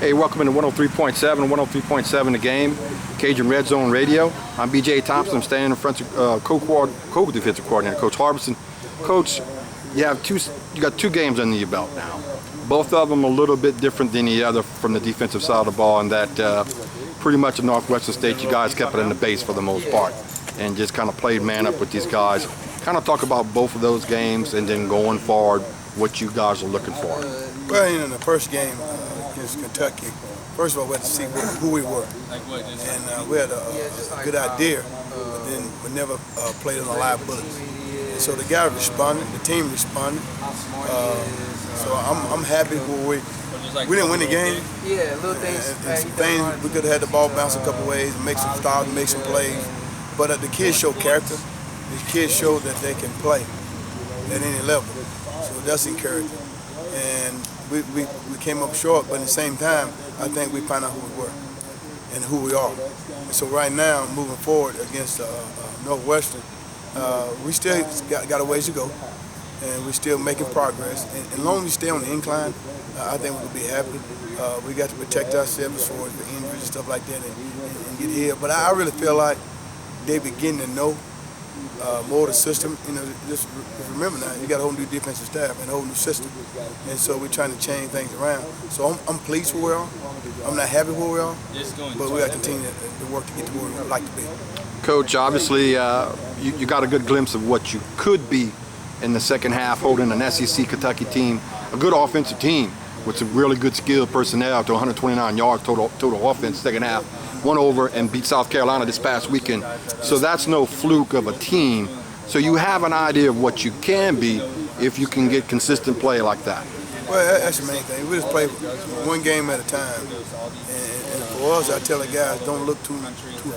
Hey, welcome into 103.7, 103.7 The Game, Cajun Red Zone Radio. I'm B.J. Thompson. I'm standing in front of co-defensive coordinator, Coach Harbison. Coach, you got two games under your belt now. Both of them a little bit different than the other from the defensive side of the ball, and that pretty much in Northwestern State, you guys kept it in the base for the most part and just kind of played man up with these guys. Kind of talk about both of those games and then going forward, what you guys are looking for. Well, in the first game against Kentucky, first of all, we had to see who we were. And we had a good idea, but then we never played on the live bullets. And so the guys responded, the team responded. So I'm happy we didn't win the game. Yeah, little things. And some things we could have had the ball bounce a couple ways, make some stops, make some plays. But the kids show character. The kids show that they can play at any level. So that's encouraging. And we came up short, but at the same time, I think we found out who we were and who we are. And so right now, moving forward against Northwestern, we still got a ways to go, and we're still making progress. And as long as we stay on the incline, I think we'll be happy. We got to protect ourselves as far as the injuries and stuff like that and get healed. But I really feel like they begin to know more of the system. You know, just remember now, you got a whole new defensive staff and a whole new system. And so we're trying to change things around. So I'm pleased where we are. I'm not happy where we are, but we got to continue to work to get to where we would like to be. Coach, obviously you got a good glimpse of what you could be in the second half, holding an SEC Kentucky team, a good offensive team with some really good skilled personnel to 129 yards total offense second half. Won over and beat South Carolina this past weekend. So that's no fluke of a team. So you have an idea of what you can be if you can get consistent play like that. Well, that's the main thing. We just play one game at a time. And for us, I tell the guys, don't look too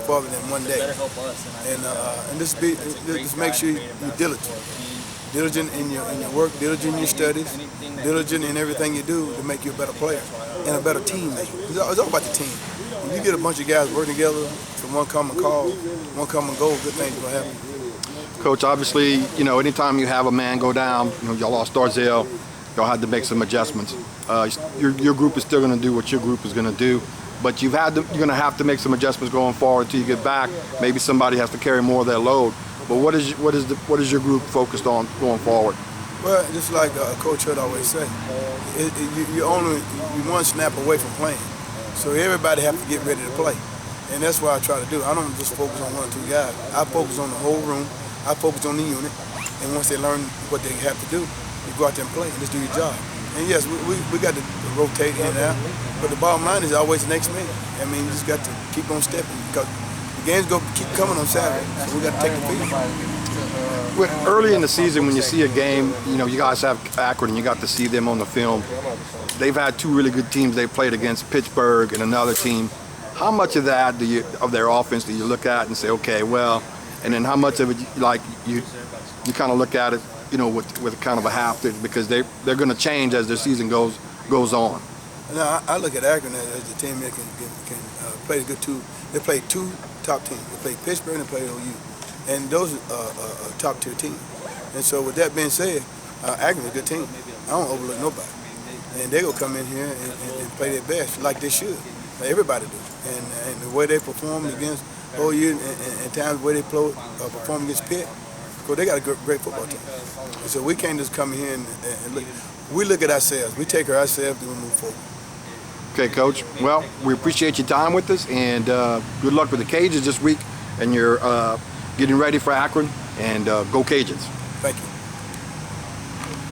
farther than one day. And just make sure you're diligent. Diligent in your work, diligent in your studies, diligent in everything you do to make you a better player and a better teammate. It's all about the team. When you get a bunch of guys working together for one common cause, one common goal, good things will happen. Coach, obviously, you know, anytime you have a man go down, you know, y'all lost Darzell, y'all had to make some adjustments. Your group is still going to do what your group is going to do, but you're going to have to make some adjustments going forward until you get back. Maybe somebody has to carry more of that load. But what is your group focused on going forward? Well, just like Coach Hood always say, you're one snap away from playing. So everybody has to get ready to play. And that's what I try to do. I don't just focus on one or two guys. I focus on the whole room. I focus on the unit. And once they learn what they have to do, you go out there and play and just do your job. And yes, we got to rotate in and out. But the bottom line is always the next man. I mean, you just got to keep on stepping because the games keep coming on Saturday. So we got to take the field. Early in the season, when you see a game, you know, you guys have Akron, you got to see them on the film. They've had two really good teams they played against, Pittsburgh and another team. How much of that of their offense do you look at and say, okay, well, and then how much of it, like, you kind of look at it, you know, with kind of a half, because they're going to change as the season goes on. Now, I look at Akron as the team that can play a good two. They played two top teams. They played Pittsburgh and they played OU. And those are top-tier teams. And so with that being said, Akron is a good team. I don't overlook nobody. And they're going to come in here and play their best like they should. Like everybody do. And the way they perform against OU and times the way they perform against Pitt, because they got a great football team. And so we can't just come here and look. We look at ourselves. We take care of ourselves and we move forward. Okay, Coach. Well, we appreciate your time with us, and good luck with the Cajuns this week. And you're getting ready for Akron, and go Cajuns. Thank you.